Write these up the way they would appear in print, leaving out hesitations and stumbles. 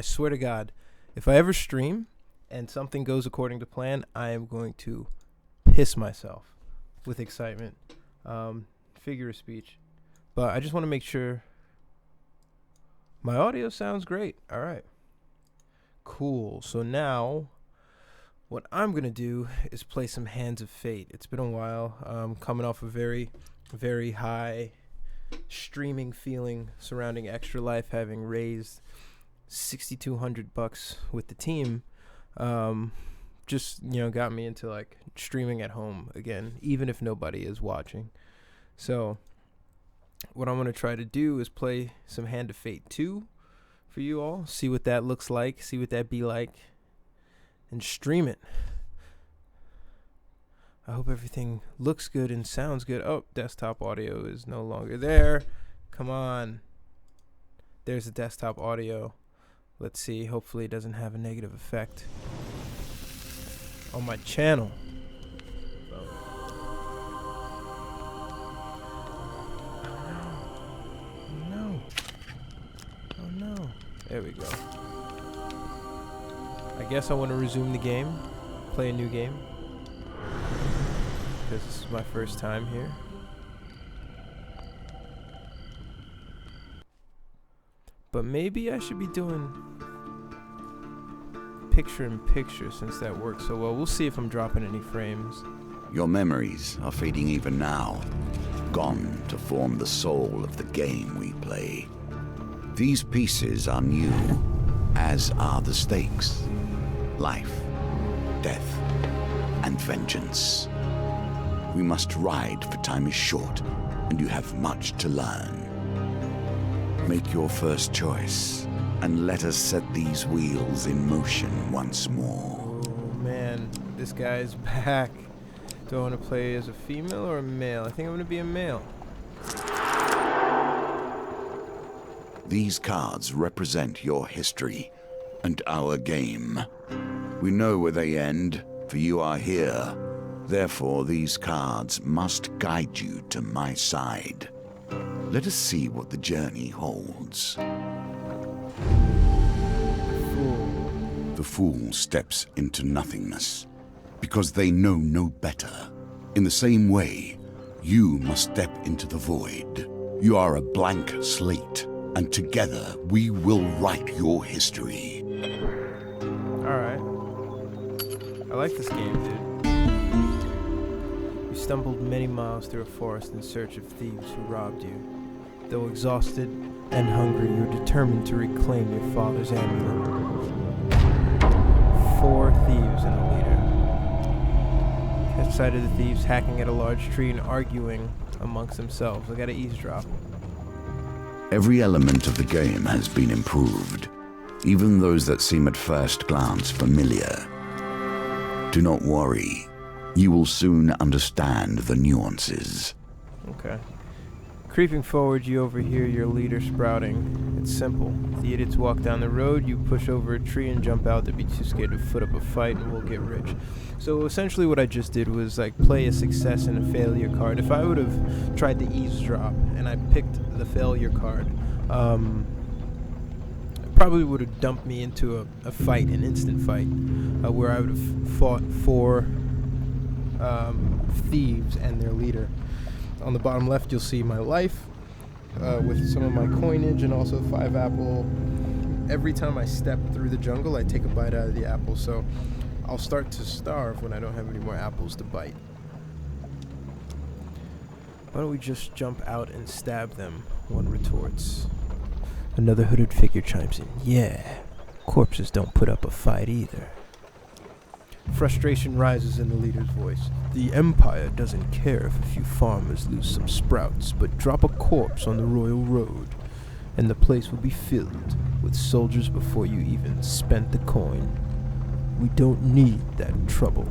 I swear to God, if I ever stream and something goes according to plan, I am going to piss myself with excitement. Figure of speech. But I just want to make sure my audio sounds great. All right. Cool. So now what I'm going to do is play some Hands of Fate. It's been a while. Coming off a very, very high streaming feeling surrounding Extra Life, having raised $6,200 with the team. Just, got me into like streaming at home again, even if nobody is watching. So what I'm going to try to do is play some Hand of Fate 2 for you all, see what that looks like, see what that be like, and stream it. I hope everything looks good and sounds good. Oh, desktop audio is no longer there. Come on. There's the desktop audio. Let's see. Hopefully it doesn't have a negative effect on my channel. There we go. I guess I want to resume the game, play a new game, because this is my first time here. But maybe I should be doing picture-in-picture since that works so well. We'll see if I'm dropping any frames. Your memories are fading even now, gone to form the soul of the game we play. These pieces are new, as are the stakes. Life, death, and vengeance. We must ride, for time is short, and you have much to learn. Make your first choice, and let us set these wheels in motion once more. Oh man, this guy's back. Do I want to play as a female or a male? I think I'm going to be a male. These cards represent your history and our game. We know where they end, for you are here. Therefore, these cards must guide you to my side. Let us see what the journey holds. The fool steps into nothingness, because they know no better. In the same way, you must step into the void. You are a blank slate. And together, we will write your history. Alright. I like this game, dude. You stumbled many miles through a forest in search of thieves who robbed you. Though exhausted and hungry, you're determined to reclaim your father's amulet. 4 thieves and a leader. Catch sight of the thieves hacking at a large tree and arguing amongst themselves. I gotta eavesdrop. Every element of the game has been improved, even those that seem at first glance familiar. Do not worry, you will soon understand the nuances. Okay. Creeping forward, you overhear your leader sprouting. It's simple. The idiots walk down the road, you push over a tree and jump out. They'd be too scared to foot up a fight and we'll get rich. So essentially what I just did was like play a success and a failure card. If I would have tried to eavesdrop and I picked the failure card, it probably would have dumped me into a fight, an instant fight, where I would have fought 4 thieves and their leader. On the bottom left, you'll see my life with some of my coinage and also 5 apple. Every time I step through the jungle, I take a bite out of the apple, so I'll start to starve when I don't have any more apples to bite. Why don't we just jump out and stab them? One retorts. Another hooded figure chimes in. Yeah, corpses don't put up a fight either. Frustration rises in the leader's voice. The Empire doesn't care if a few farmers lose some sprouts, but drop a corpse on the royal road, and the place will be filled with soldiers before you even spent the coin. We don't need that trouble.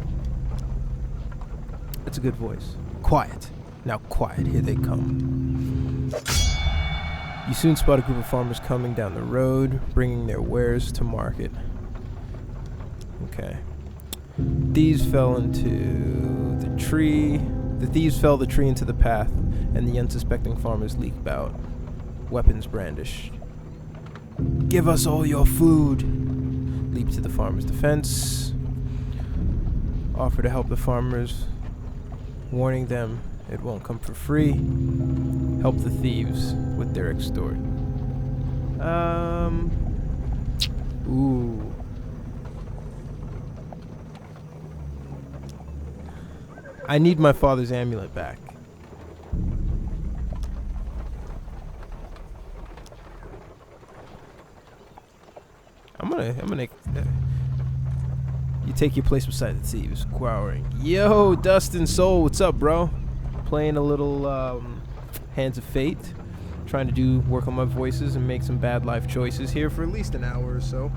That's a good voice. Quiet. Now quiet, here they come. You soon spot a group of farmers coming down the road, bringing their wares to market. Okay. Thieves fell into the tree. The thieves fell the tree into the path, and the unsuspecting farmers leaped out, weapons brandished. Give us all your food. Leap to the farmer's defense. Offer to help the farmers, warning them it won't come for free. Help the thieves with their extort. Ooh. I need my father's amulet back. I'm gonna. You take your place beside the thieves, glowering. Yo, Dustin Soul, what's up, bro? Playing a little Hands of Fate. Trying to work on my voices and make some bad life choices here for at least an hour or so.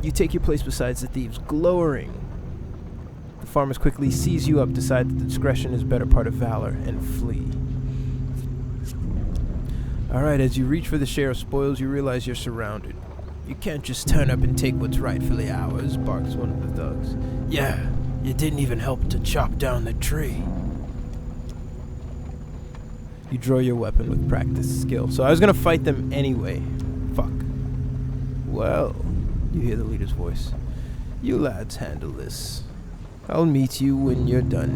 You take your place beside the thieves, glowering. The farmers quickly seize you up, decide that discretion is better part of valor, and flee. Alright, as you reach for the share of spoils, you realize you're surrounded. You can't just turn up and take what's rightfully ours, barks one of the thugs. Yeah, you didn't even help to chop down the tree. You draw your weapon with practiced skill. So I was gonna fight them anyway. Fuck. Well, you hear the leader's voice. You lads handle this. I'll meet you when you're done.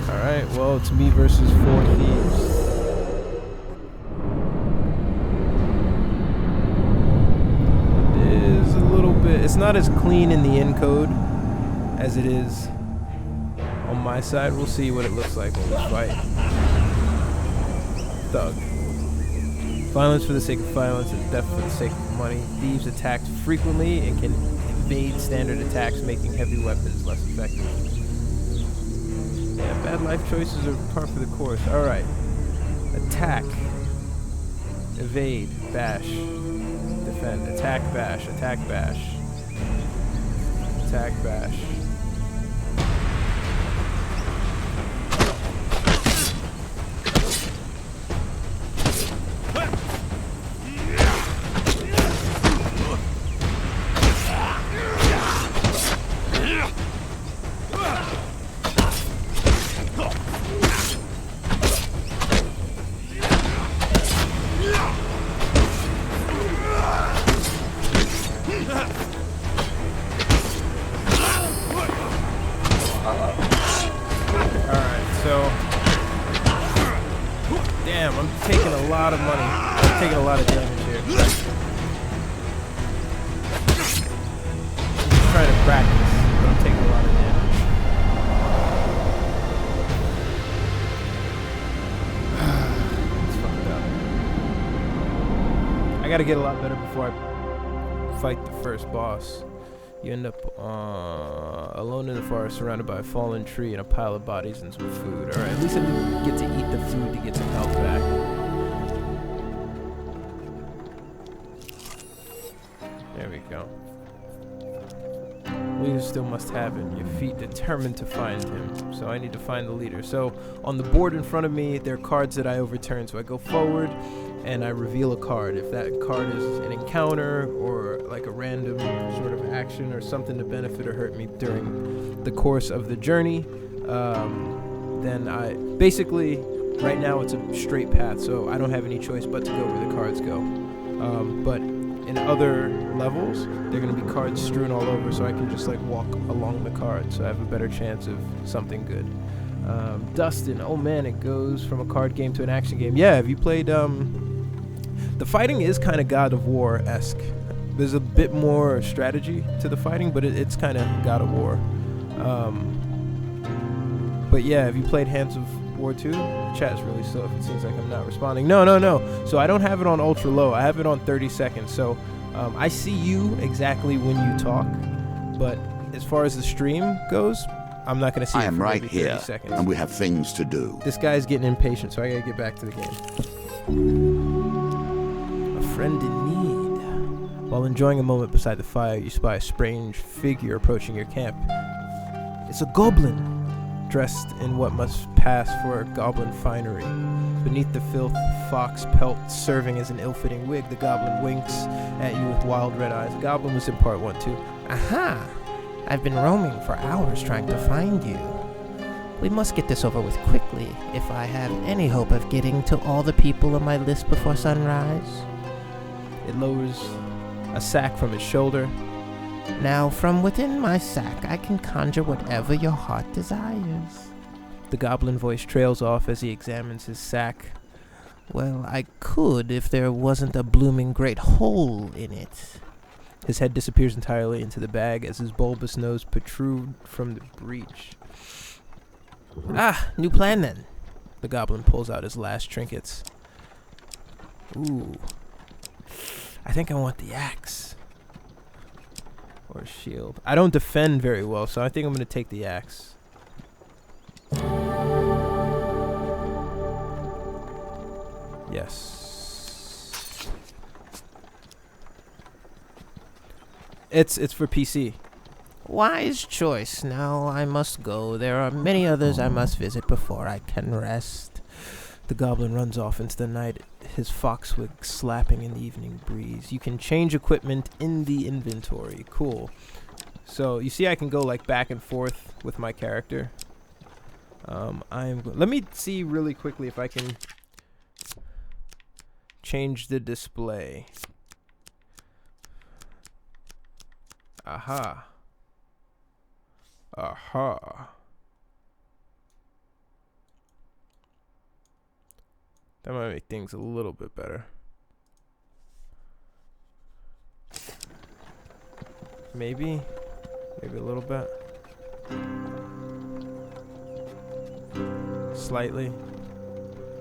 Alright, well, it's me versus 4 thieves. It is a little bit... It's not as clean in the encode as it is on my side. We'll see what it looks like when we fight. Thug. Violence for the sake of violence and death for the sake of money. Thieves attack frequently and can evade standard attacks, making heavy weapons less effective. Yeah, bad life choices are par for the course. Alright. Attack. Evade. Bash. Defend. Attack, bash. Attack, bash. Attack, bash. Damn, I'm taking a lot of money. I'm taking a lot of damage here. I'm just trying to practice, but I'm taking a lot of damage. It's fucked up. I gotta get a lot better before I fight the first boss. You end up alone in the forest, surrounded by a fallen tree and a pile of bodies and some food. Alright, at least I didn't get to eat the food to get some health back. There we go. Leader still must have him. Your feet determined to find him. So I need to find the leader. So on the board in front of me, there are cards that I overturn. So I go forward and I reveal a card. If that card is an encounter or like a random sort of action or something to benefit or hurt me during the course of the journey, then I basically, right now it's a straight path, so I don't have any choice but to go where the cards go. But in other levels, there are going to be cards strewn all over, so I can just like walk along the cards, so I have a better chance of something good. Dustin, oh man, it goes from a card game to an action game. Yeah, have you played, the fighting is kind of God of War-esque. There's a bit more strategy to the fighting, but it's kind of God of War. But yeah, have you played Hands of War 2? The chat's really slow if it seems like I'm not responding. No. So I don't have it on ultra low. I have it on 30 seconds. So I see you exactly when you talk, but as far as the stream goes, I'm not going to see it for right maybe here, 30 seconds. and we have things to do. This guy's getting impatient, so I got to get back to the game. A friend in need. While enjoying a moment beside the fire, you spy a strange figure approaching your camp. It's a goblin, dressed in what must pass for goblin finery. Beneath the filth, fox pelt serving as an ill-fitting wig, the goblin winks at you with wild red eyes. The goblin was in part 1 too. Aha! I've been roaming for hours trying to find you. We must get this over with quickly if I have any hope of getting to all the people on my list before sunrise. It lowers a sack from its shoulder. Now, from within my sack, I can conjure whatever your heart desires. The goblin voice trails off as he examines his sack. Well, I could if there wasn't a blooming great hole in it. His head disappears entirely into the bag as his bulbous nose protrudes from the breech. Ah, new plan then. The goblin pulls out his last trinkets. Ooh. I think I want the axe. Or shield. I don't defend very well, so I think I'm going to take the axe. Yes. It's for PC. Wise choice. Now I must go. There are many others I must visit before I can rest. The goblin runs off into the night, his foxwig slapping in the evening breeze. You can change equipment in the inventory. Cool. So you see I can go like back and forth with my character. Let me see really quickly if I can change the display. Aha. That might make things a little bit better. Maybe a little bit. Slightly.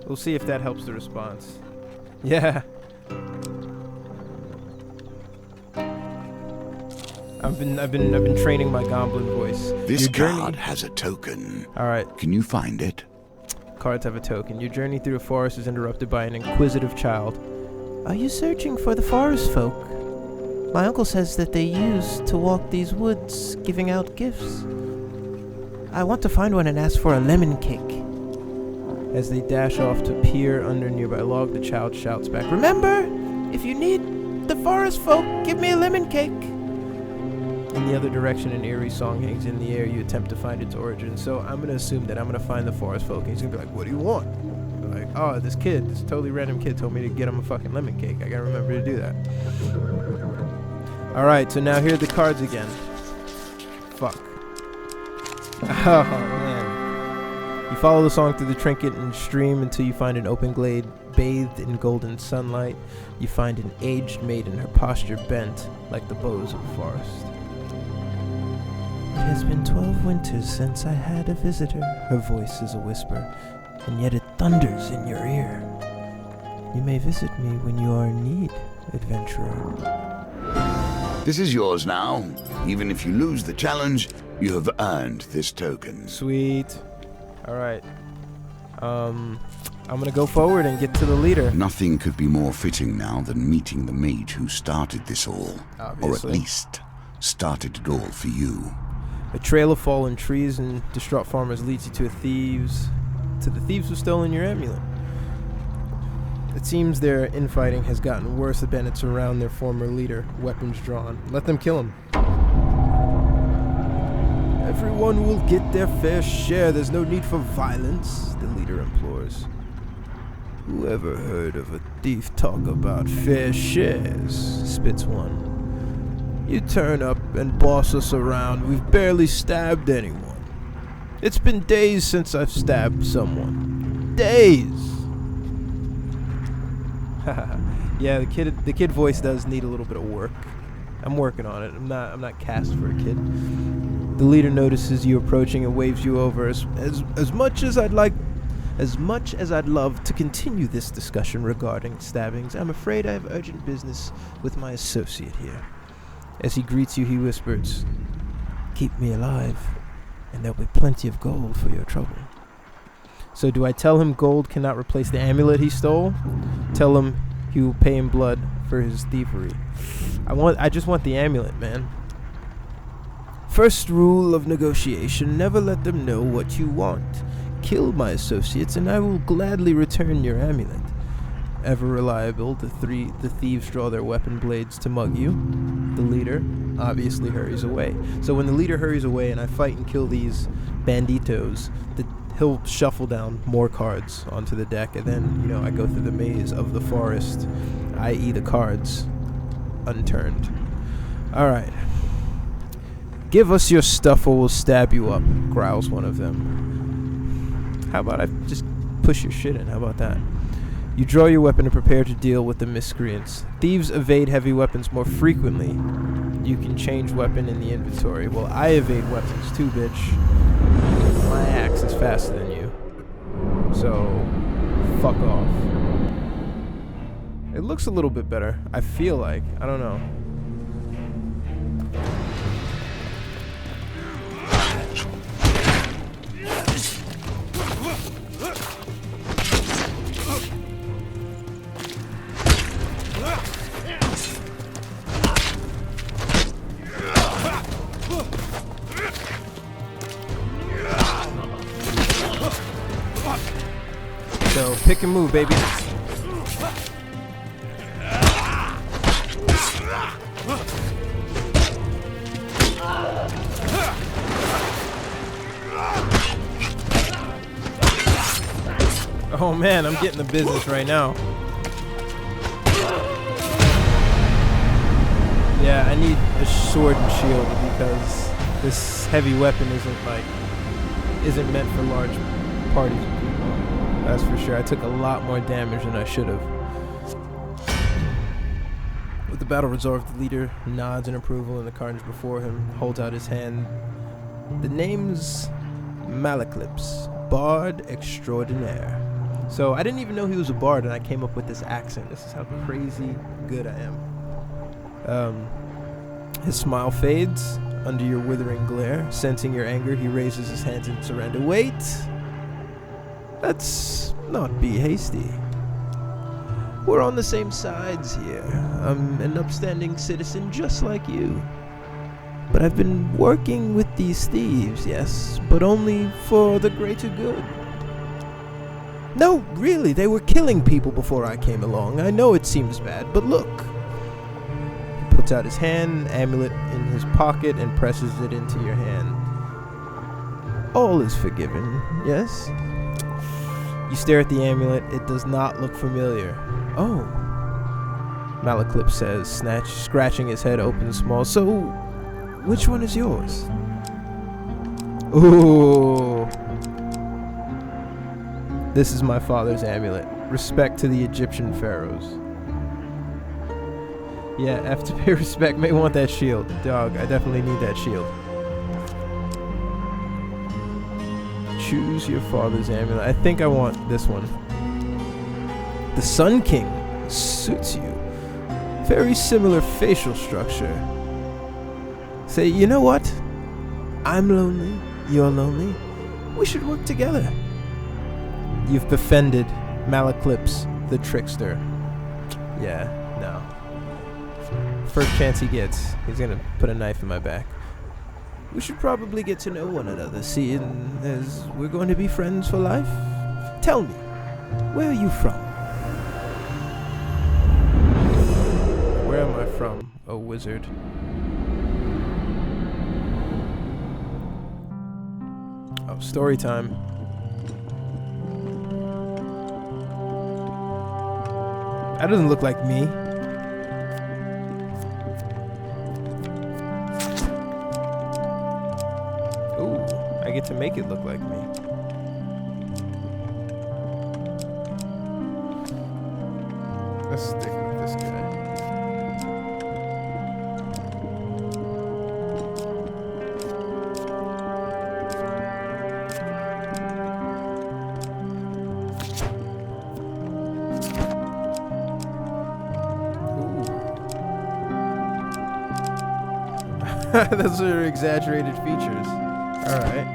We'll see if that helps the response. Yeah. I've been training my goblin voice. This card has a token. All right. Can you find it? Cards have a token. Your journey through the forest is interrupted by an inquisitive child. Are you searching for the forest folk? My uncle says that they used to walk these woods, giving out gifts. I want to find one and ask for a lemon cake. As they dash off to peer under a nearby log, the child shouts back, Remember, if you need the forest folk, give me a lemon cake. In the other direction, an eerie song hangs in the air. You attempt to find its origin. So I'm going to assume that I'm going to find the forest folk. And he's going to be like, what do you want? I'm like, oh, this totally random kid told me to get him a fucking lemon cake. I got to remember to do that. All right, so now here are the cards again. Fuck. Oh, man. You follow the song through the trinket and stream until you find an open glade bathed in golden sunlight. You find an aged maiden, her posture bent like the boughs of a forest. It has been 12 winters since I had a visitor. Her voice is a whisper, and yet it thunders in your ear. You may visit me when you are in need, adventurer. This is yours now. Even if you lose the challenge, you have earned this token. Sweet. All right. I'm going to go forward and get to the leader. Nothing could be more fitting now than meeting the mage who started this all. Obviously. Or at least started it all for you. A trail of fallen trees and distraught farmers leads you to the thieves who stolen your amulet. It seems their infighting has gotten worse. The bandits surround their former leader, weapons drawn. Let them kill him. Everyone will get their fair share. There's no need for violence, the leader implores. Whoever heard of a thief talk about fair shares, spits one. You turn up and boss us around. We've barely stabbed anyone. It's been days since I've stabbed someone. Days! Yeah, the kid voice does need a little bit of work. I'm working on it. I'm not cast for a kid. The leader notices you approaching and waves you over. As much as I'd love to continue this discussion regarding stabbings, I'm afraid I have urgent business with my associate here. As he greets you, he whispers, "Keep me alive, and there'll be plenty of gold for your trouble." So do I tell him gold cannot replace the amulet he stole? Tell him he will pay in blood for his thievery. I just want the amulet, man. First rule of negotiation, never let them know what you want. Kill my associates and I will gladly return your amulet. Ever reliable, the thieves draw their weapon blades to mug you. The leader, obviously hurries away. So when the leader hurries away and I fight and kill these banditos, he'll shuffle down more cards onto the deck, and then, you know, I go through the maze of the forest, i.e. the cards, unturned. Alright. Give us your stuff or we'll stab you up, growls one of them. How about I just push your shit in? How about that? You draw your weapon and prepare to deal with the miscreants. Thieves evade heavy weapons more frequently. You can change weapon in the inventory. Well, I evade weapons too, bitch. My axe is faster than you. So, fuck off. It looks a little bit better. I feel like. I don't know. So, pick and move, baby. Oh man, I'm getting the business right now. Yeah, I need a sword and shield because this heavy weapon isn't meant for large parties of people. That's for sure. I took a lot more damage than I should have. With the battle resolved, the leader nods in approval and the carnage before him holds out his hand. The name's Malaclips, Bard Extraordinaire. So I didn't even know he was a bard, and I came up with this accent. This is how crazy good I am. His smile fades under your withering glare. Sensing your anger, he raises his hands in surrender. Wait! Let's not be hasty. We're on the same sides here. I'm an upstanding citizen just like you. But I've been working with these thieves, yes, but only for the greater good. No, really, they were killing people before I came along. I know it seems bad, but look. He puts out his hand, amulet in his pocket, and presses it into your hand. All is forgiven, yes? You stare at the amulet. It does not look familiar. Oh, Malaclip says, scratching his head open small. So, which one is yours? Ooh. This is my father's amulet. Respect to the Egyptian pharaohs. Yeah, F to pay respect. May want that shield. Dog, I definitely need that shield. Choose your father's amulet. I think I want this one. The Sun King suits you. Very similar facial structure. Say, you know what? I'm lonely. You're lonely. We should work together. You've befriended Malaclips, the trickster. Yeah, no. First chance he gets, he's gonna put a knife in my back. We should probably get to know one another, seeing as we're going to be friends for life. Tell me, where are you from? Where am I from, oh wizard? Oh, story time. That doesn't look like me. Ooh, I get to make it look like me. Let's stick with this guy. Those are exaggerated features. Alright.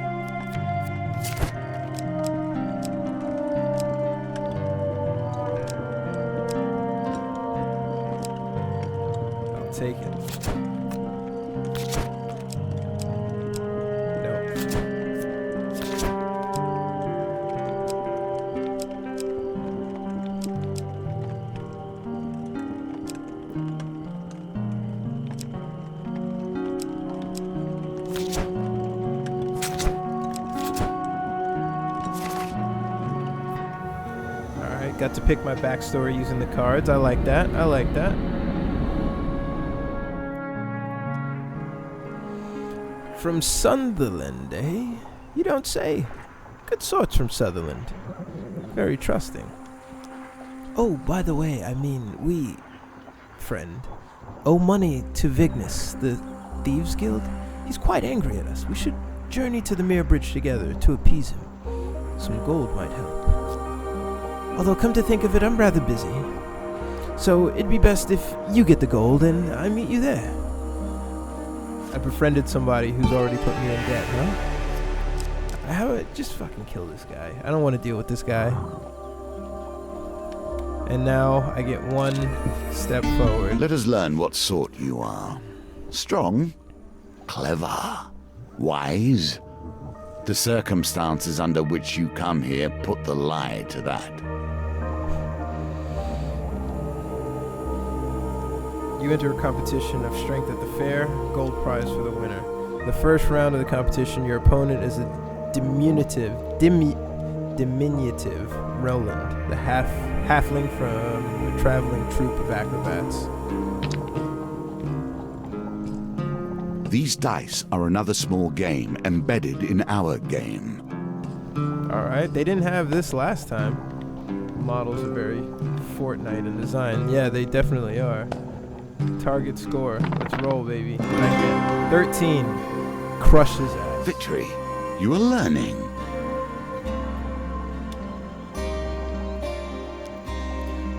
I'll take it. got to pick my backstory using the cards. I like that. I like that. From Sunderland, eh? You don't say. Good sorts from Sutherland. Very trusting. Oh, by the way, I mean, we, friend, owe money to Vignus, the Thieves Guild. He's quite angry at us. We should journey to the Mirror Bridge together to appease him. Some gold might help. Although, come to think of it, I'm rather busy. So, it'd be best if you get the gold and I meet you there. I befriended somebody who's already put me in debt, huh? Just fucking kill this guy. I don't want to deal with this guy. And now I get one step forward. Let us learn what sort you are. Strong, clever, wise. The circumstances under which you come here put the lie to that. You enter a competition of strength at the fair, gold prize for the winner. The first round of the competition, your opponent is a diminutive Roland, the halfling from a traveling troupe of acrobats. These dice are another small game embedded in our game. Alright, they didn't have this last time. Models are very Fortnite in design. Yeah, they definitely are. Target score. Let's roll, baby. I get 13. Crush his ass. Victory. You are learning.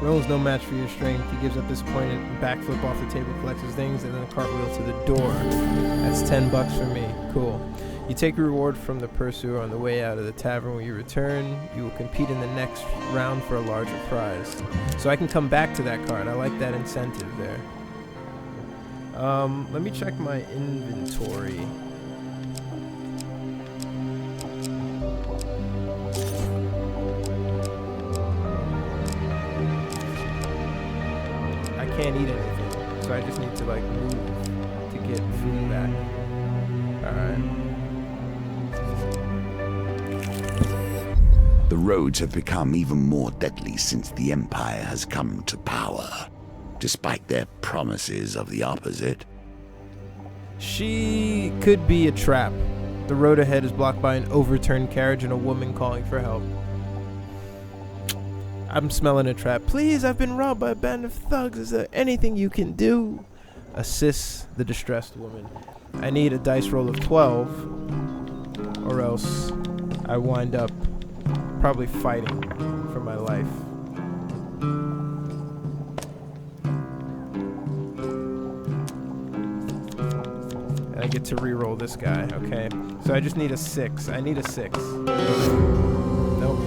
Roland's no match for your strength. He gives up this point and backflip off the table, collects his things, and then a cartwheel to the door. That's $10 for me. Cool. You take a reward from the pursuer on the way out of the tavern. When you return, you will compete in the next round for a larger prize. So I can come back to that card. I like that incentive there. Let me check my inventory. I can't eat anything, so I just need to like move to get food back. Alright. The roads have become even more deadly since the Empire has come to power, despite their promises of the opposite. She could be a trap. The road ahead is blocked by an overturned carriage and a woman calling for help. I'm smelling a trap. Please, I've been robbed by a band of thugs. Is there anything you can do? Assist the distressed woman. I need a dice roll of 12, or else I wind up probably fighting for my life. And I get to re-roll this guy, okay? So I just need a 6. I need a 6. Nope.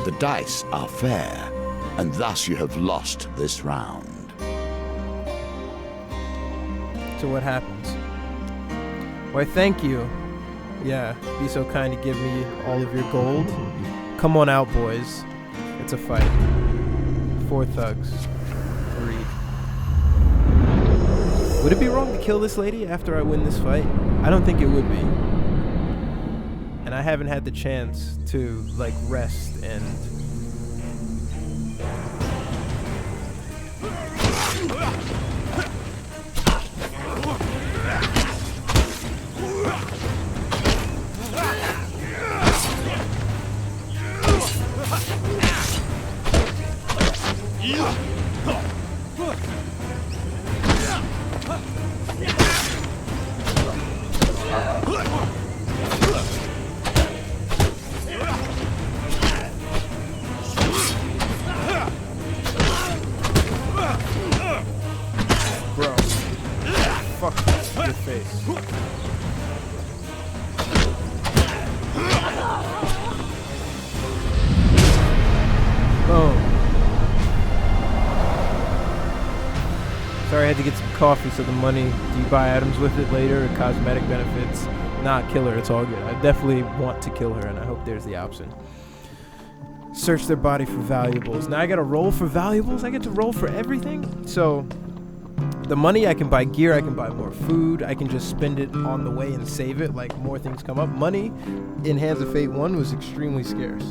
The dice are fair, and thus you have lost this round. So what happens? Why, thank you. Yeah, be so kind to give me all of your gold. Come on out, boys. It's a fight. 4 thugs. 3. Would it be wrong to kill this lady after I win this fight? I don't think it would be. And I haven't had the chance to, like, rest and... Bro, fuck your face. Boom. Sorry, I had to get some coffee, so the money, do you buy items with it later or cosmetic benefits? Not kill her, it's all good. I definitely want to kill her, and I hope there's the option. Search their body for valuables. Now I gotta roll for valuables? I get to roll for everything? So, the money, I can buy gear, I can buy more food, I can just spend it on the way and save it, like more things come up. Money in Hands of Fate 1 was extremely scarce.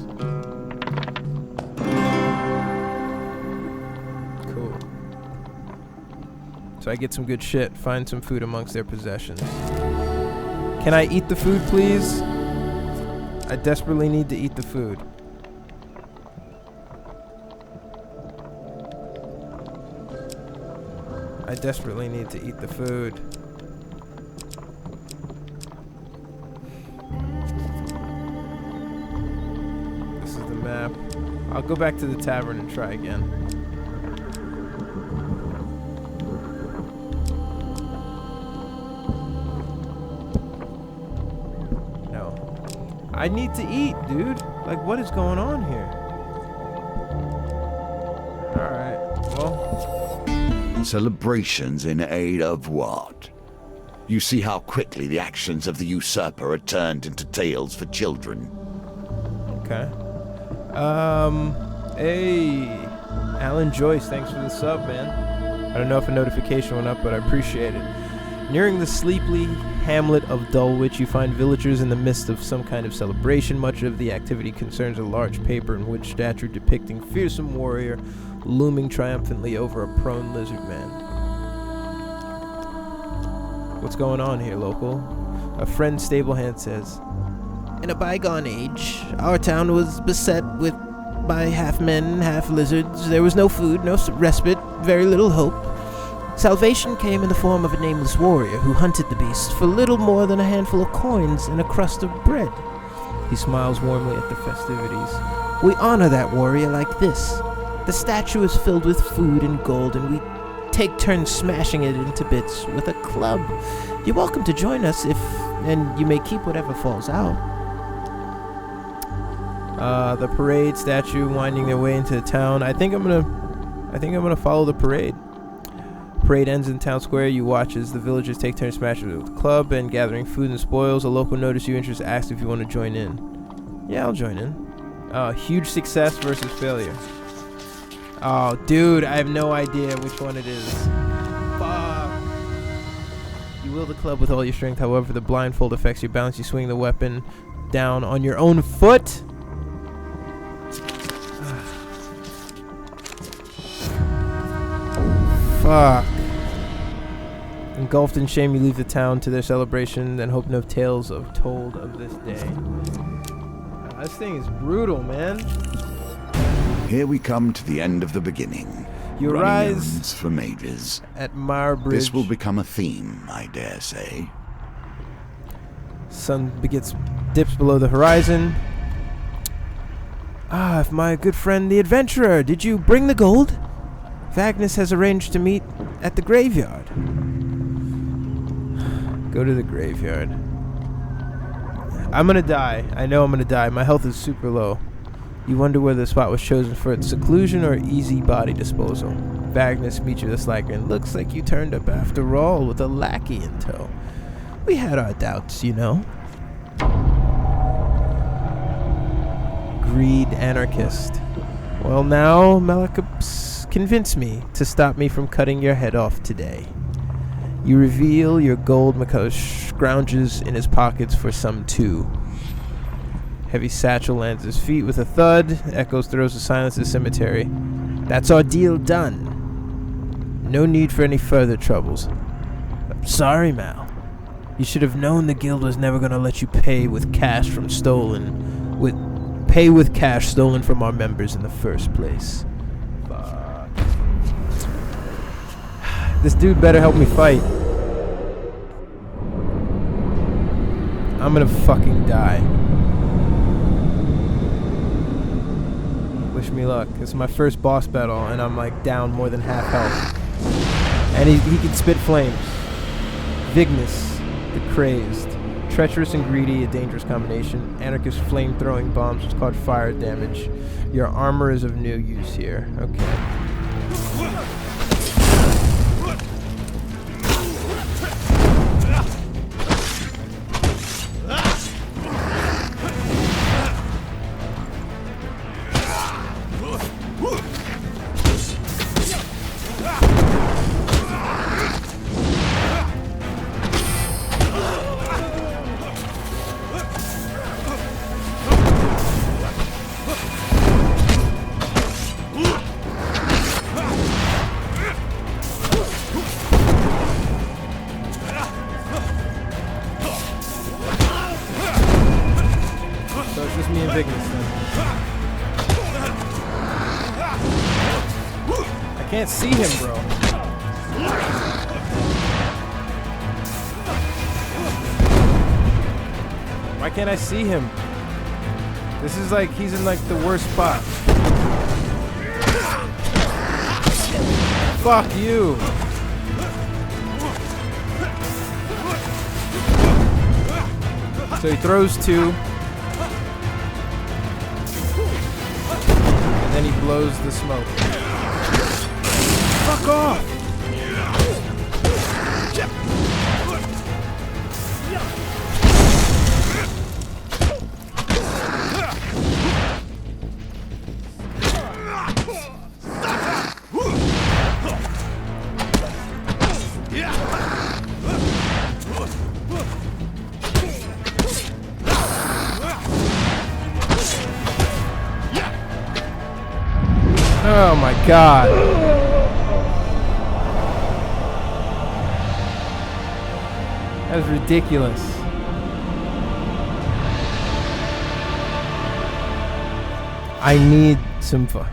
So I get some good shit, find some food amongst their possessions. Can I eat the food, please? I desperately need to eat the food. I desperately need to eat the food. This is the map. I'll go back to the tavern and try again. No. I need to eat, dude. Like, what is going on here? Alright, well. Celebrations in aid of what? You see how quickly the actions of the usurper are turned into tales for children. Okay. Hey, Alan Joyce, thanks for the sub, man. I don't know if a notification went up, but I appreciate it. Nearing the sleepy hamlet of Dulwich, you find villagers in the midst of some kind of celebration. Much of the activity concerns a large paper and wood statue depicting fearsome warrior looming triumphantly over a prone lizard man. What's going on here, local? A friend Stablehand says, In a bygone age, our town was beset by half men, half lizards. There was no food, no respite, very little hope. Salvation came in the form of a nameless warrior who hunted the beast for little more than a handful of coins and a crust of bread. He smiles warmly at the festivities. We honor that warrior like this. The statue is filled with food and gold, and we take turns smashing it into bits with a club. You're welcome to join us and you may keep whatever falls out. The parade statue winding their way into the town. I think I'm gonna follow the parade. Parade ends in town square. You watch as the villagers take turns smashing it with the club and gathering food and spoils. A local notice you interest asks if you want to join in. Yeah, I'll join in. Huge success versus failure. Oh, dude, I have no idea which one it is. Fuck. You will the club with all your strength. However, the blindfold affects your balance. You swing the weapon down on your own foot. Fuck. Engulfed in shame, you leave the town to their celebration and hope no tales are told of this day. This thing is brutal, man. Here we come to the end of the beginning. You Running rise errands for mages. at Mar Bridge. This will become a theme, I dare say. Sun dips below the horizon. Ah, my good friend the adventurer, did you bring the gold? Vagnus has arranged to meet at the graveyard. Go to the graveyard. I'm gonna die. I know I'm gonna die. My health is super low. You wonder whether the spot was chosen for its seclusion or easy body disposal. Vagnus meets you with a slight grin. Looks like you turned up after all with a lackey in tow. We had our doubts, you know. Greed anarchist. Well now, Malakaps, convince me to stop me from cutting your head off today. You reveal your gold. Makos scrounges in his pockets for some too. Heavy satchel lands at his feet with a thud. Echoes throws the silence of the cemetery. That's our deal done. No need for any further troubles. I'm sorry, Mal. You should have known the guild was never gonna let you pay with cash stolen from our members in the first place. Fuck. This dude better help me fight. I'm gonna fucking die. Wish me luck. This is my first boss battle, and I'm like down more than half health. And he can spit flames. Vignus, the crazed. Treacherous and greedy, a dangerous combination. Anarchist flame-throwing bombs which cause fire damage. Your armor is of no use here. Okay. Ignis then. I can't see him, bro. Why can't I see him? This is like, he's in like the worst spot. Fuck you. So he throws two. And then he blows the smoke. Fuck off! Oh my god. That's ridiculous. I need some fun.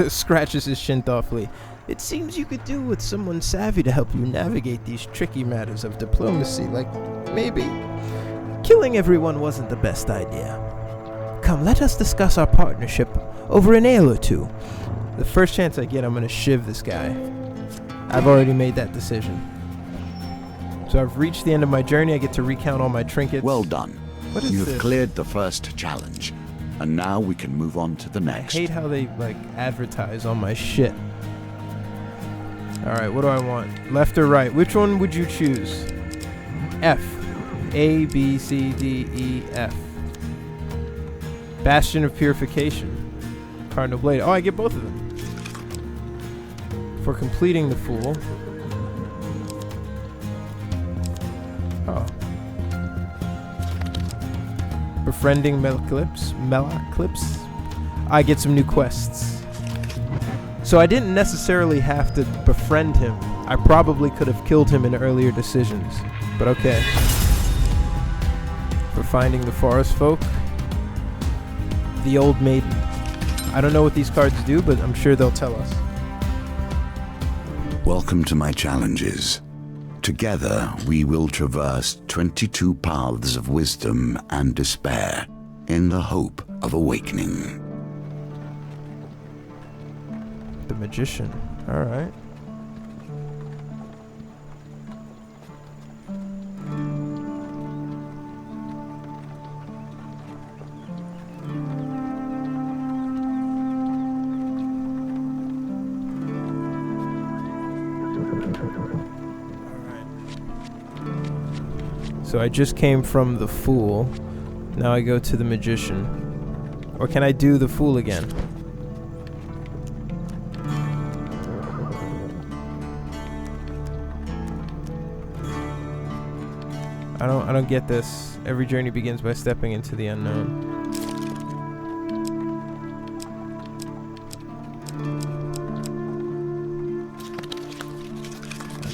Scratches his shin thoughtfully. It seems you could do with someone savvy to help you navigate these tricky matters of diplomacy. Like, maybe killing everyone wasn't the best idea. Come, let us discuss our partnership over an ale or two. The first chance I get, I'm gonna shiv this guy. I've already made that decision. So I've reached the end of my journey. I get to recount all my trinkets. Well done. What is You've this? cleared the first challenge, and now we can move on to the next. I hate how they like advertise on my shit. Alright, what do I want? Left or right? Which one would you choose? F. A, B, C, D, E, F. Bastion of Purification. Cardinal Blade. Oh, I get both of them. For completing the Fool. Oh. Befriending Melaclips. I get some new quests. So I didn't necessarily have to befriend him. I probably could have killed him in earlier decisions. But okay. For finding the Forest Folk. The Old Maiden. I don't know what these cards do, but I'm sure they'll tell us. Welcome to my challenges. Together, we will traverse 22 paths of wisdom and despair in the hope of awakening. The Magician. Alright. So I just came from the Fool. Now I go to the Magician. Or can I do the Fool again? I don't get this. Every journey begins by stepping into the unknown.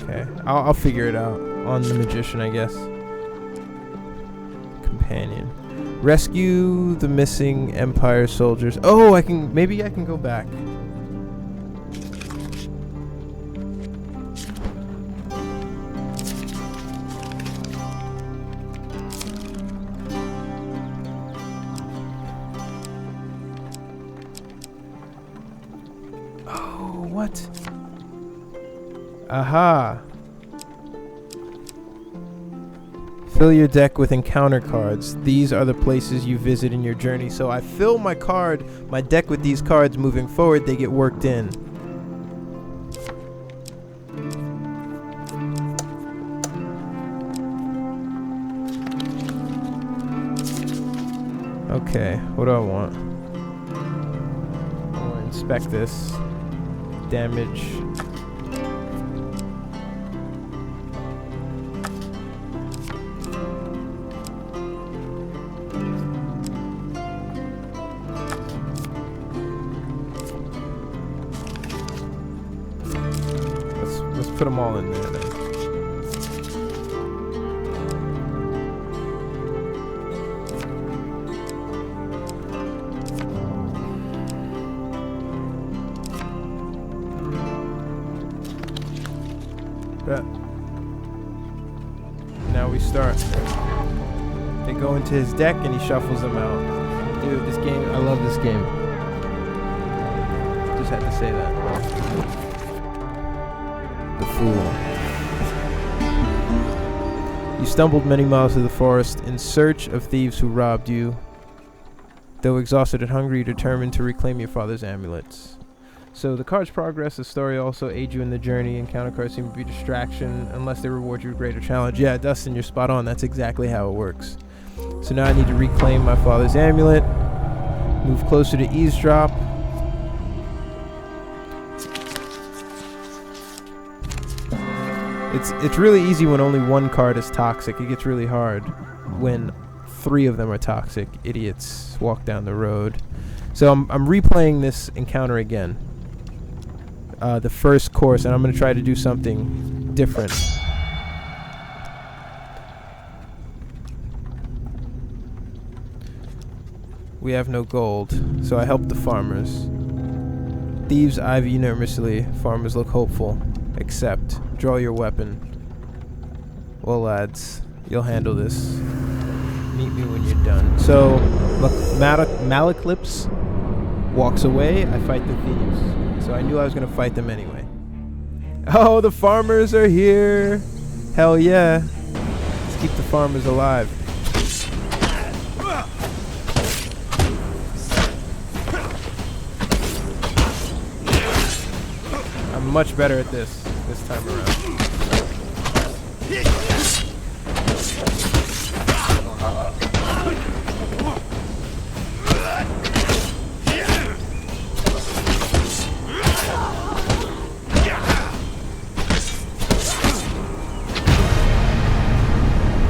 Okay, I'll figure it out on the Magician, I guess. Companion. Rescue the missing Empire soldiers. Oh, maybe I can go back. Oh, what? Aha. Fill your deck with encounter cards. These are the places you visit in your journey. So I fill my deck with these cards moving forward. They get worked in. Okay, what do I want? I want to inspect this. Damage. Let's put them all in there then. now we start. They go into his deck and he shuffles them out. Dude, this game, I love this game. Just had to say that. The Fool. You stumbled many miles through the forest in search of thieves who robbed you. Though exhausted and hungry, you determined to reclaim your father's amulets. So the cards progress, the story also aid you in the journey. Encounter cards seem to be distraction unless they reward you with greater challenge. Yeah, Dustin, you're spot on. That's exactly how it works. So now I need to reclaim my father's amulet. Move closer to eavesdrop. It's really easy when only one card is toxic. It gets really hard when 3 of them are toxic. Idiots walk down the road. So I'm replaying this encounter again. The first course, and I'm going to try to do something different. We have no gold, so I help the farmers. Thieves eye you nervously. Farmers look hopeful. Accept. Draw your weapon. Well, lads, you'll handle this. Meet me when you're done. So, Malaclips walks away. I fight the thieves. So I knew I was going to fight them anyway. Oh, the farmers are here. Hell yeah. Let's keep the farmers alive. I'm much better at this time around.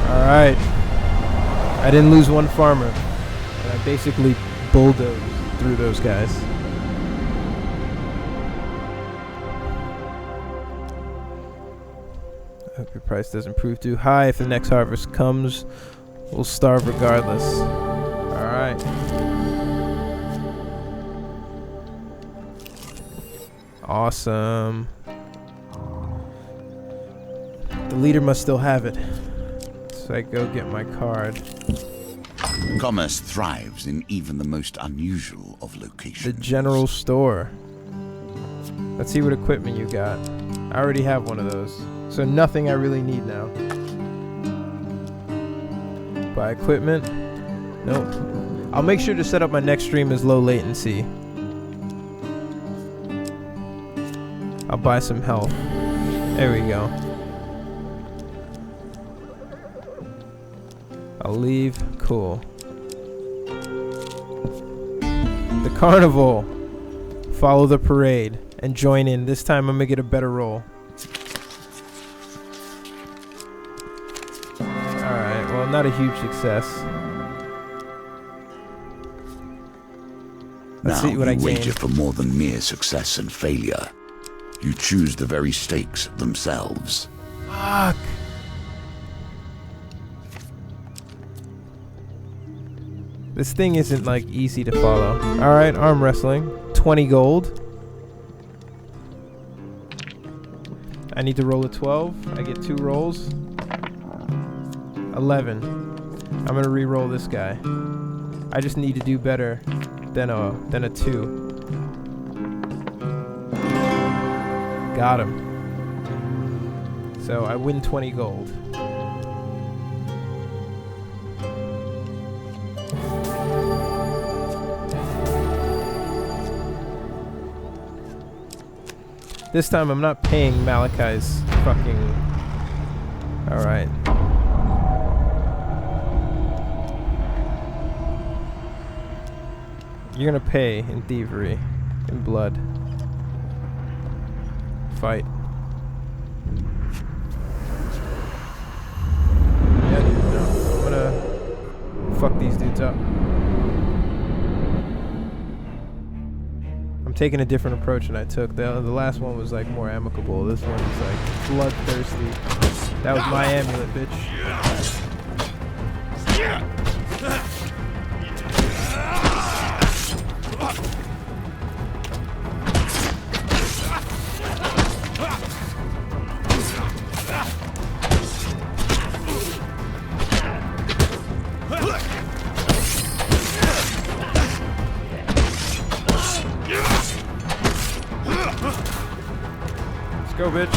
Alright. I didn't lose one farmer. And I basically bulldozed through those guys. I hope your price doesn't prove too high. If the next harvest comes, we'll starve regardless. Alright. Awesome. The leader must still have it. So I go get my card. Commerce thrives in even the most unusual of locations. The general store. Let's see what equipment you got. I already have one of those. So nothing I really need now. Buy equipment. Nope. I'll make sure to set up my next stream as low latency. I'll buy some health. There we go. I'll leave. Cool. The carnival. Follow the parade and join in. This time I'm gonna get a better roll. Alright, well, not a huge success. Let's see what I you gain. wager for more than mere success and failure. You choose the very stakes themselves. Fuck. This thing isn't like easy to follow. Alright, arm wrestling. 20 gold. I need to roll a 12. I get 2 rolls. 11. I'm gonna re-roll this guy. I just need to do better than a 2. Got him. So I win 20 gold. This time I'm not paying Malachi's fucking... Alright. You're gonna pay in thievery. In blood. Fight. Yeah, dude, no. I'm gonna fuck these dudes up. I'm taking a different approach than I took. The last one was like more amicable. This one is like bloodthirsty. That was my amulet, bitch. Go, bitch.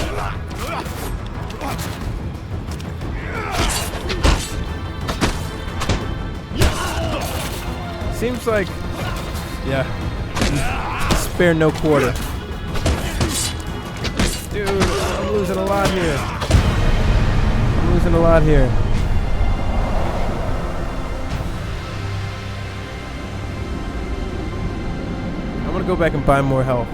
Seems like, yeah, spare no quarter. Dude, I'm losing a lot here. I'm losing a lot here. I'm gonna go back and buy more health.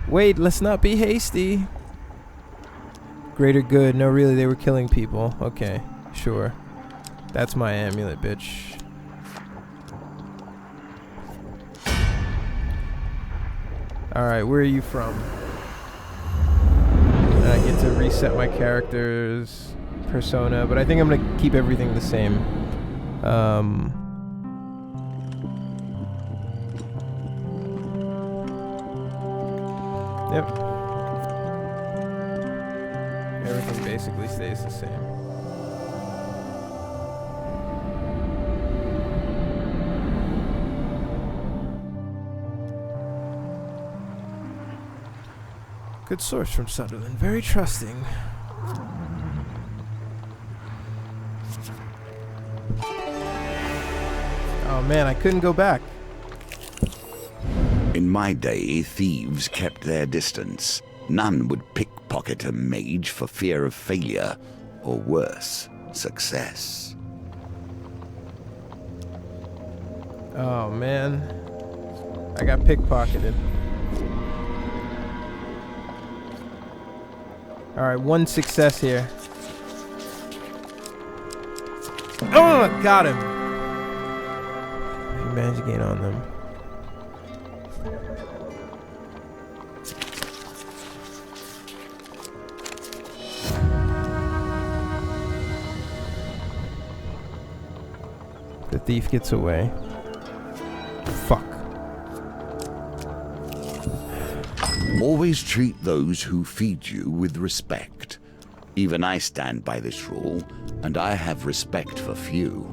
Wait, let's not be hasty. Greater good. No, really, they were killing people. Okay, sure. That's my amulet, bitch. Alright, where are you from? And I get to reset my character's persona, but I think I'm gonna keep everything the same. Yep. Everything basically stays the same. Good source from Sutherland. Very trusting. Oh man, I couldn't go back. In my day, thieves kept their distance. None would pickpocket a mage for fear of failure, or worse, success. Oh man, I got pickpocketed. Alright, one success here. Oh, got him! You managed to gain on them. The thief gets away. Fuck. Always treat those who feed you with respect. Even I stand by this rule, and I have respect for few.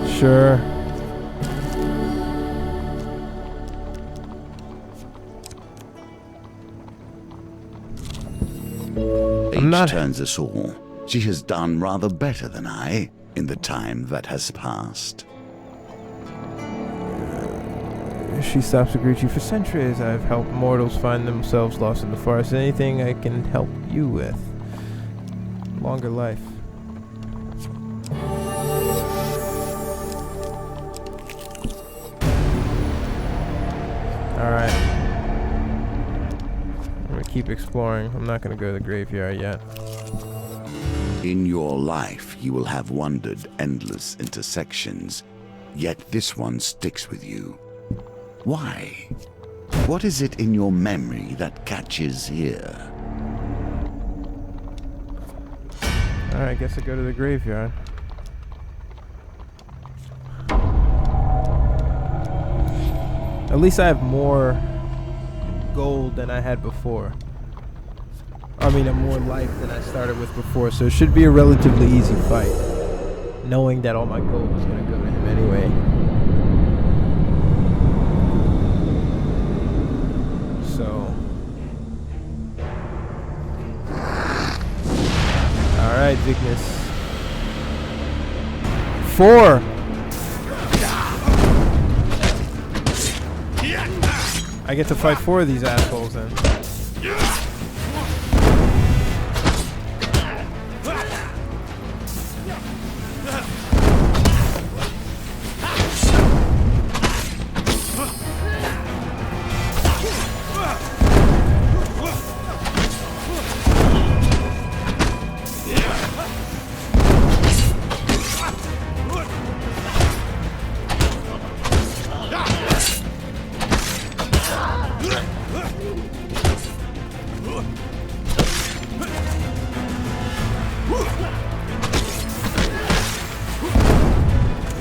Sure. Age turns us all. She has done rather better than I in the time that has passed. She stops to greet you. For centuries, I've helped mortals find themselves lost in the forest. Anything I can help you with? Longer life. Alright. I'm gonna keep exploring. I'm not gonna go to the graveyard yet. In your life, you will have wandered endless intersections, yet this one sticks with you. Why? What is it in your memory that catches here? Alright, I guess I go to the graveyard. At least I have more gold than I had before. I mean, more life than I started with before, so it should be a relatively easy fight. Knowing that all my gold was going to go to him anyway. So. Alright, Vignis. 4! I get to fight 4 of these assholes then.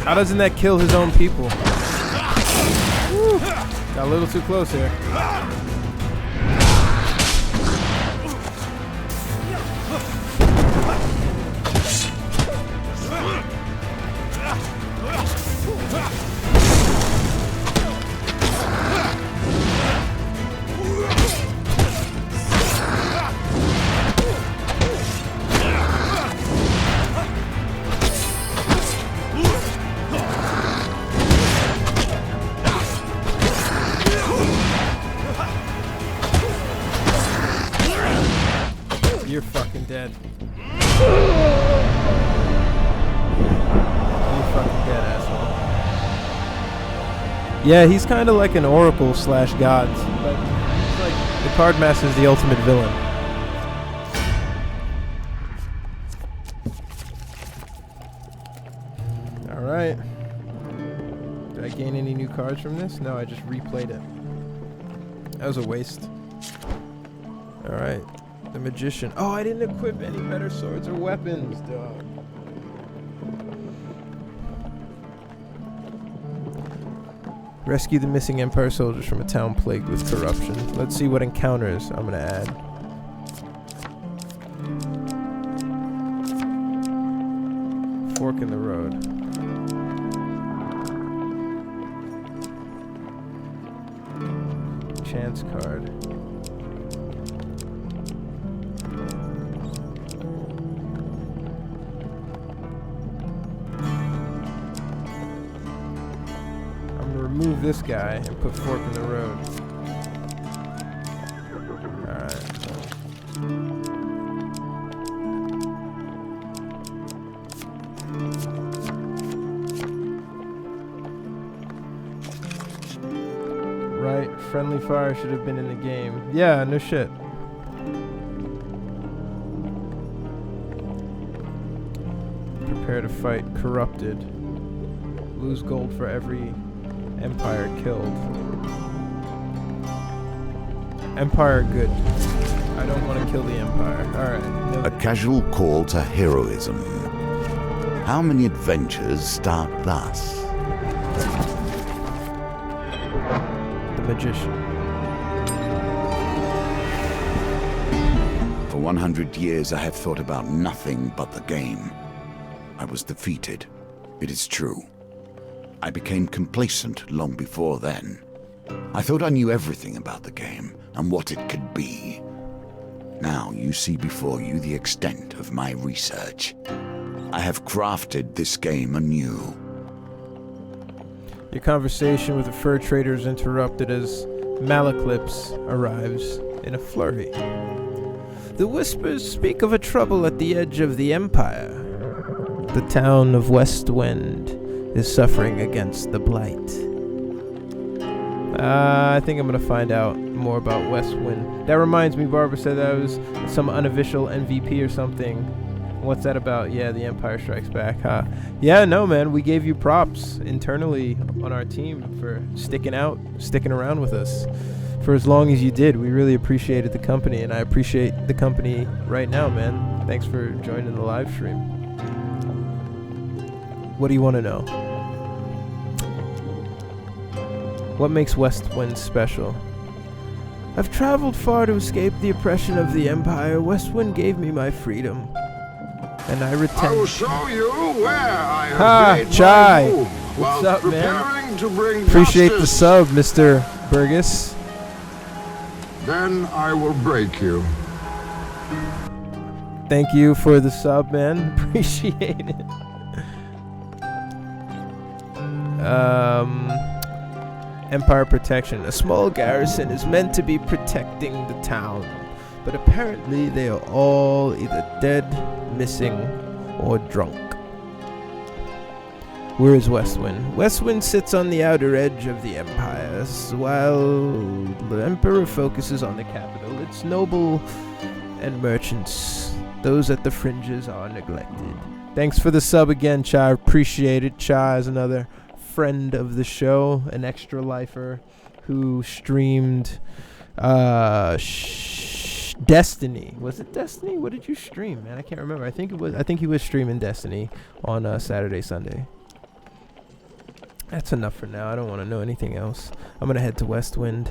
How doesn't that kill his own people? Woo. Got a little too close here. dead. You're fucking dead, asshole. Yeah, he's kind of like an oracle slash god. But he's like the card master is the ultimate villain. All right. Did I gain any new cards from this? No, I just replayed it. That was a waste. All right. The magician. Oh, I didn't equip any better swords or weapons, dog. Rescue the missing Empire soldiers from a town plagued with corruption. Let's see what encounters I'm gonna add. Fork in the road. Chance card. Remove this guy and put fork in the road. Alright. Right, friendly fire should have been in the game. Yeah, no shit. Prepare to fight corrupted. Lose gold for every Empire killed. Empire good. I don't want to kill the Empire. Alright. No. A casual call to heroism. How many adventures start thus? The magician. For 100 years I have thought about nothing but the game. I was defeated. It is true. I became complacent long before then. I thought I knew everything about the game and what it could be. Now you see before you the extent of my research. I have crafted this game anew. Your conversation with the fur trader is interrupted as Malaclips arrives in a flurry. The whispers speak of a trouble at the edge of the Empire. The town of Westwind is suffering against the blight. I think I'm gonna find out more about Westwind. That reminds me, Barbara said that was some unofficial MVP or something. What's that about? Yeah, the Empire Strikes Back, huh? Yeah, no, man, we gave you props internally on our team for sticking around with us for as long as you did. We really appreciated the company, and I appreciate the company right now, man. Thanks for joining the live stream. What do you want to know? What makes Westwind special? I've traveled far to escape the oppression of the Empire. Westwind gave me my freedom, and I return. I will show you where I have made Chai. my move What's while up, man? preparing to bring Appreciate the justice. sub, Mr. Burgess. Then I will break you. Thank you for the sub, man. Appreciate it. Empire protection. A small garrison is meant to be protecting the town, but apparently they are all either dead, missing, or drunk. Where is Westwind? Westwind sits on the outer edge of the Empire, while the Emperor focuses on the capital. Its noble and merchants. Those at the fringes are neglected. Thanks for the sub again, Chai. Appreciate it. Chai is another friend of the show, an extra lifer who streamed Destiny. Was it Destiny? What did you stream, man? I can't remember. I think he was streaming Destiny on Saturday, Sunday. That's enough for now. I don't want to know anything else. I'm gonna head to Westwind.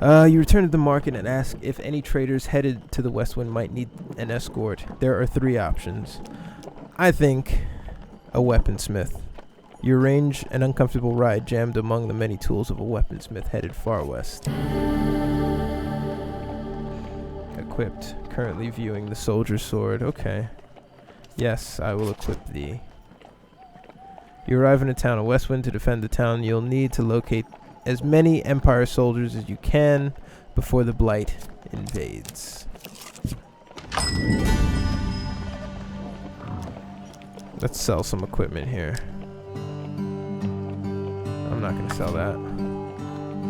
You return to the market and ask if any traders headed to the Westwind might need an escort. There are 3 options. I think a weaponsmith. You arrange an uncomfortable ride jammed among the many tools of a weaponsmith headed far west. Equipped. Currently viewing the soldier's sword. Okay. Yes, I will equip thee. You arrive in a town of Westwind. To defend the town, you'll need to locate as many Empire soldiers as you can before the Blight invades. Let's sell some equipment here. I'm not gonna sell that.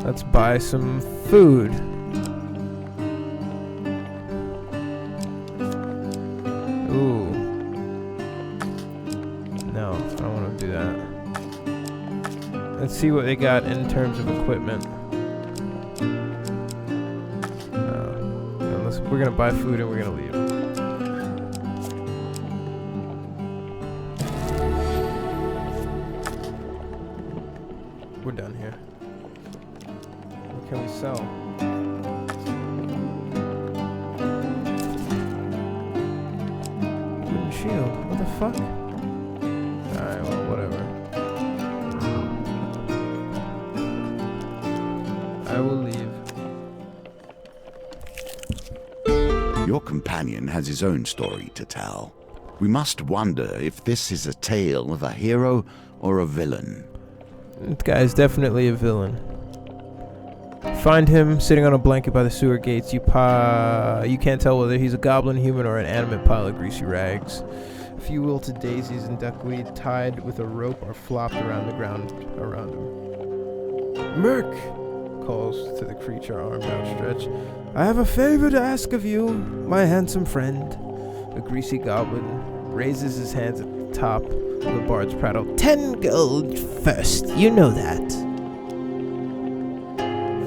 Let's buy some food. Ooh. No, I don't want to do that. Let's see what they got in terms of equipment. We're gonna buy food and we're gonna leave. We're done here. What can we sell? Wooden shield. What the fuck? Alright, well, whatever. I will leave. Your companion has his own story to tell. We must wonder if this is a tale of a hero or a villain. This guy is definitely a villain. Find him sitting on a blanket by the sewer gates. You can't tell whether he's a goblin, human, or an animate pile of greasy rags. A few wilted daisies and duckweed tied with a rope are flopped around the ground around him. Merc calls to the creature, arms outstretched. I have a favor to ask of you, my handsome friend. The greasy goblin raises his hands at the top of the bard's prattle. 10 gold first, you know that.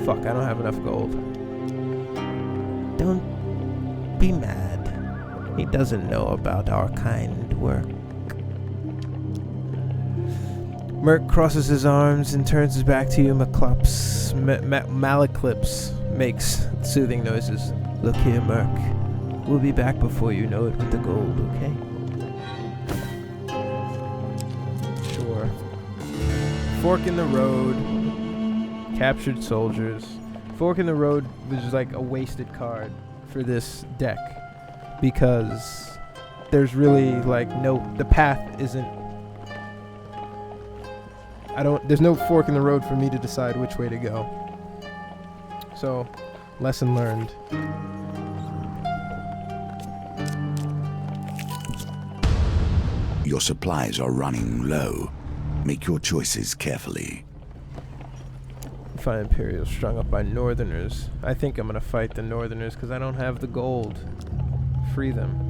Fuck, I don't have enough gold. Don't be mad. He doesn't know about our kind work. Merc crosses his arms and turns his back to you. Malaclips makes soothing noises. Look here, Merc. We'll be back before you know it with the gold, okay? Sure. Fork in the road. Captured soldiers. Fork in the road was like a wasted card for this deck. Because there's really like the path isn't. There's no fork in the road for me to decide which way to go. So, lesson learned. Your supplies are running low. Make your choices carefully. Find Imperials strung up by Northerners. I think I'm gonna fight the Northerners because I don't have the gold. Free them.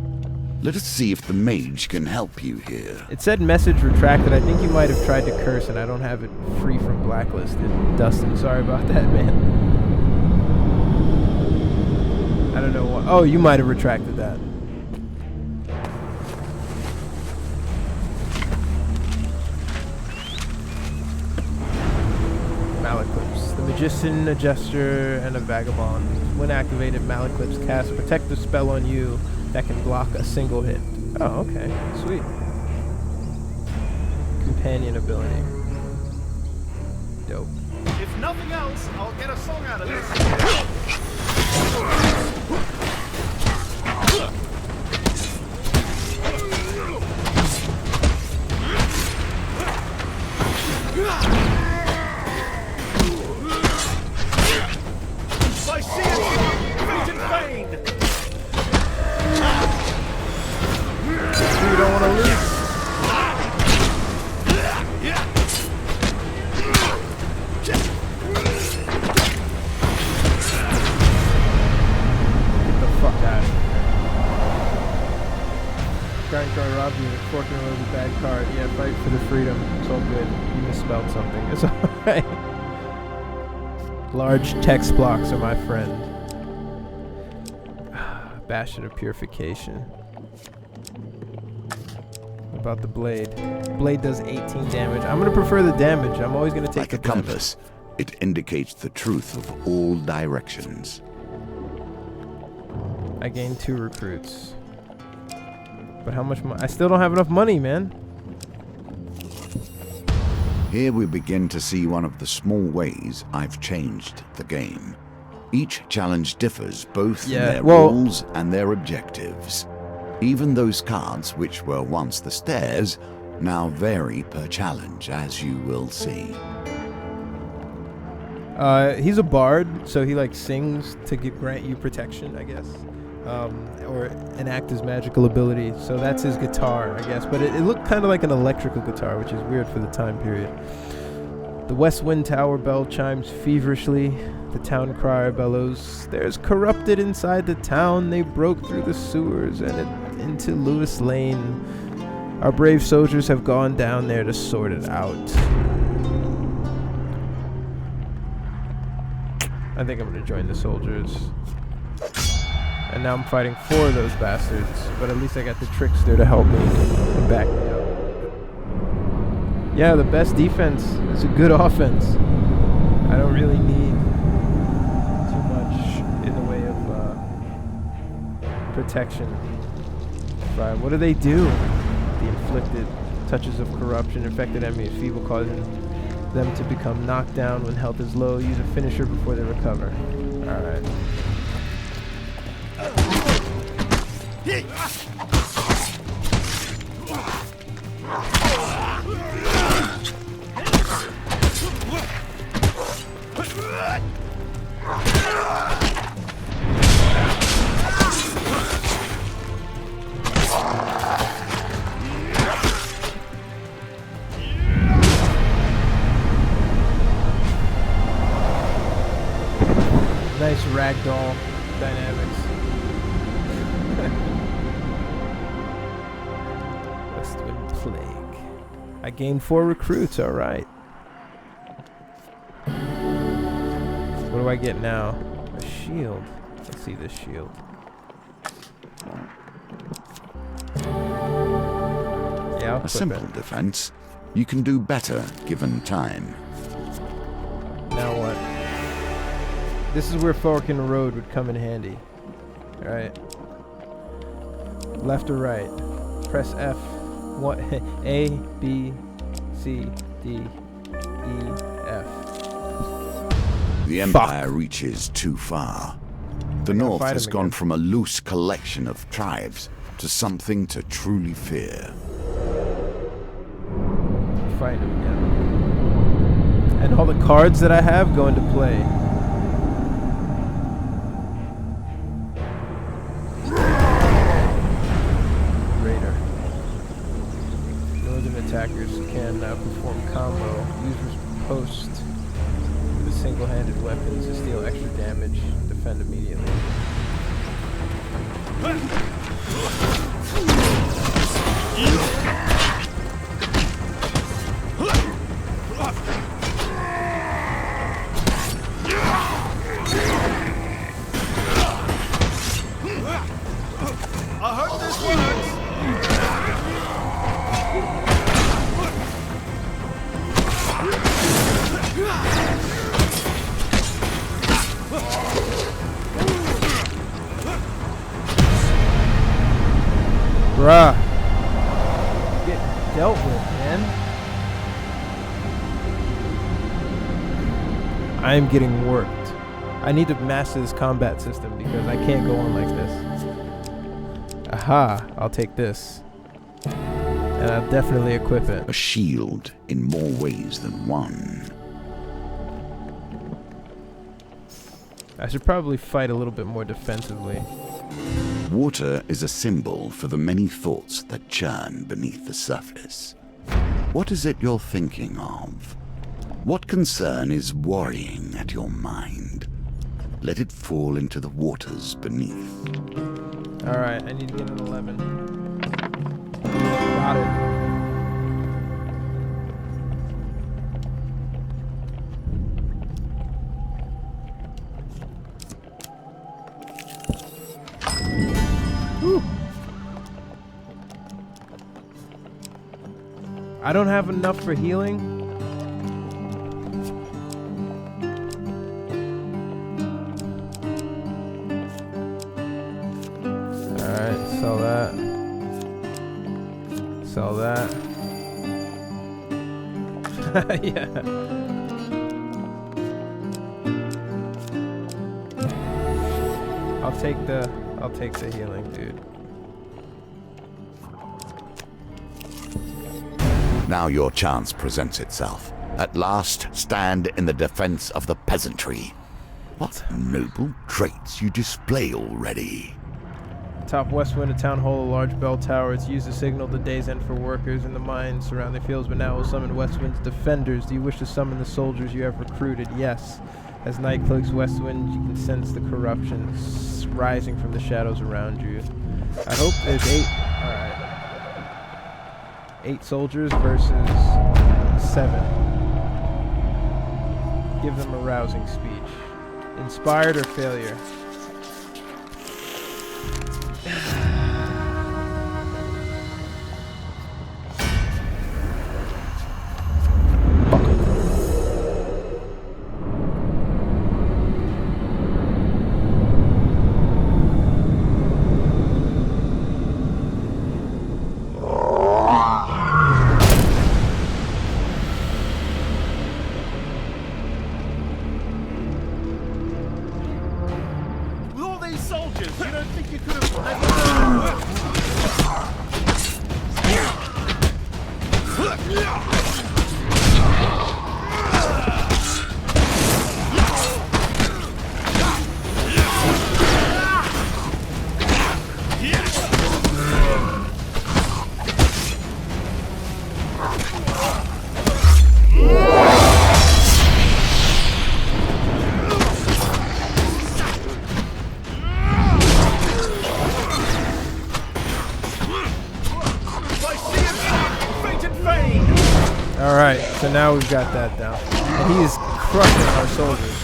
Let us see if the mage can help you here. It said message retracted. I think you might have tried to curse and I don't have it free from blacklisted. Dustin, sorry about that, man. I don't know what. Oh, you might have retracted that. Malaclips. The magician, a jester, and a vagabond. When activated, Malaclips casts a protective spell on you that can block a single hit. Oh, okay. Sweet. Companion ability. Dope. If nothing else, I'll get a song out of this. I see it! Fate and Fane! You don't want to lose. Get the fuck out. Trying to rob you. Fork in the road is a bad card. Yeah, fight for the freedom. It's all good. You misspelled something. It's alright. Large text blocks are my friend. Bastion of Purification. About the blade. Blade does 18 damage. I'm gonna prefer the damage. I'm always gonna take Like the a compass, it indicates the truth of all directions. I gained 2 recruits. But how much money? I still don't have enough money, man. Here we begin to see one of the small ways I've changed the game. Each challenge differs both in their rules and their objectives. Even those cards which were once the stairs now vary per challenge, as you will see. He's a bard, so he like sings to grant you protection, I guess. or enact his magical ability. So that's his guitar, I guess. But it looked kind of like an electrical guitar, which is weird for the time period. The West Wind Tower bell chimes feverishly. The town crier bellows, "There's corrupted inside the town. They broke through the sewers and into Lewis Lane. Our brave soldiers have gone down there to sort it out." I think I'm gonna join the soldiers. And now I'm fighting 4 of those bastards, but at least I got the trickster to help me and back me up. Yeah, the best defense is a good offense. I don't really need too much in the way of protection. Right, what do they do? The inflicted touches of corruption, infected enemy is feeble, causing them to become knocked down when health is low. Use a finisher before they recover. Alright. Nice ragdoll dynamics. West Wind Plague. I gained 4 recruits, alright. What do I get now? A shield. Let's see this shield. Yeah, I'll A simple defense. You can do better given time. Now what? This is where fork in the road would come in handy. Alright. Left or right? Press F. What? A, B, C, D, E, F. The Empire reaches too far. The North fight has him gone again. from a loose collection of tribes to something to truly fear. Fight him again. And all the cards that I have go into play. Raider. Northern attackers can now perform combo. Users post with single-handed weapons to deal extra damage. Defend immediately. I hope this works. Bruh. Get dealt with, man. I am getting worked. I need to master this combat system because I can't go on like this. Aha, I'll take this. And I'll definitely equip it. A shield in more ways than one. I should probably fight a little bit more defensively. Water is a symbol for the many thoughts that churn beneath the surface. What is it you're thinking of? What concern is worrying at your mind? Let it fall into the waters beneath. Alright, I need to get an 11. Got it. Whew. I don't have enough for healing. Alright, sell that. Sell that. Yeah. I'll take the healing, dude. Now your chance presents itself. At last, stand in the defense of the peasantry. What noble traits you display already. Top west wing of Town Hall, a large bell tower. It's used to signal the day's end for workers in the mines surrounding fields, but now it will summon West Wind's defenders. Do you wish to summon the soldiers you have recruited? Yes. As night cloaks West Wind, you can sense the corruption rising from the shadows around you. I hope there's 8. Alright. 8 soldiers versus 7. Give them a rousing speech. Inspired or failure? Alright, so now we've got that down. And he is crushing our soldiers.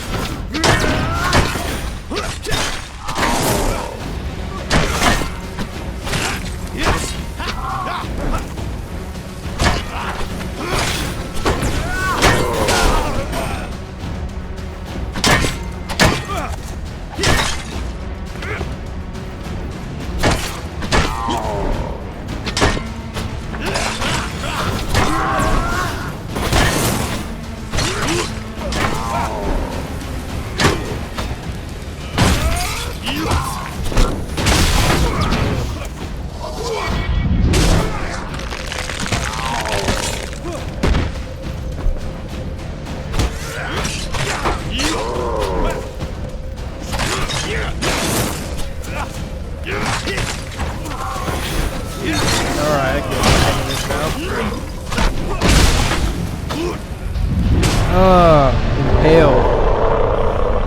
Impaled.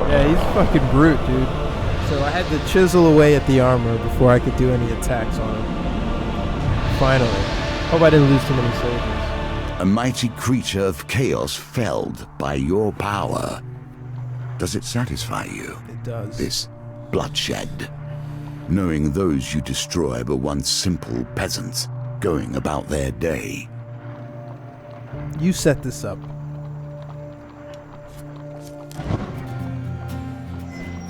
Yeah, he's a fucking brute, dude. So I had to chisel away at the armor before I could do any attacks on him. Finally. Hope I didn't lose too many soldiers. A mighty creature of chaos felled by your power. Does it satisfy you? It does. This bloodshed. Knowing those you destroy were once simple peasants going about their day. You set this up.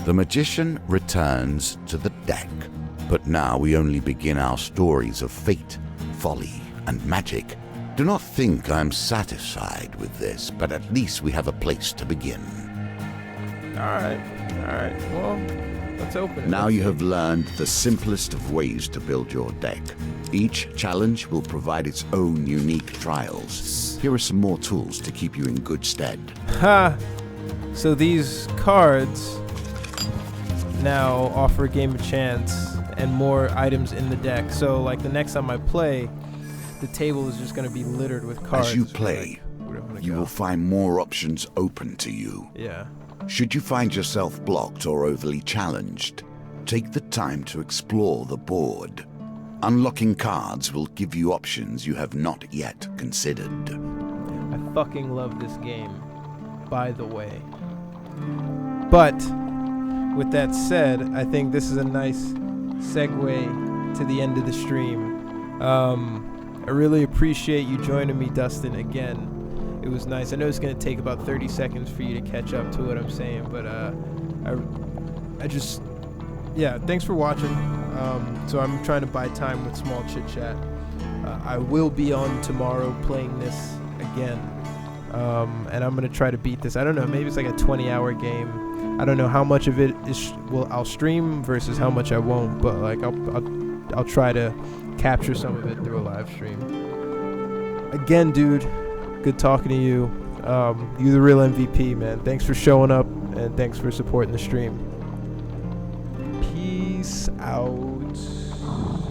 The magician returns to the deck, but now we only begin our stories of fate, folly, and magic. Do not think I'm satisfied with this, but at least we have a place to begin. Alright, well, let's open it. Now you have learned the simplest of ways to build your deck. Each challenge will provide its own unique trials. Here are some more tools to keep you in good stead. Ha! So these cards now offer a game of chance and more items in the deck. So like the next time I play, the table is just going to be littered with cards. As you play, you will find more options open to you. Yeah. Should you find yourself blocked or overly challenged, take the time to explore the board. Unlocking cards will give you options you have not yet considered. I fucking love this game, by the way. But with that said, I think this is a nice segue to the end of the stream. I really appreciate you joining me, Dustin, again. It was nice. I know it's going to take about 30 seconds for you to catch up to what I'm saying, but yeah, thanks for watching. So I'm trying to buy time with small chit chat. I will be on tomorrow playing this again, and I'm going to try to beat this. I don't know, maybe it's like a 20-hour game. I don't know how much of it is I'll stream versus how much I won't, but like I'll try to capture some of it through a live stream. Again, dude, good talking to you. You're the real MVP, man. Thanks for showing up and thanks for supporting the stream. Peace. Peace out.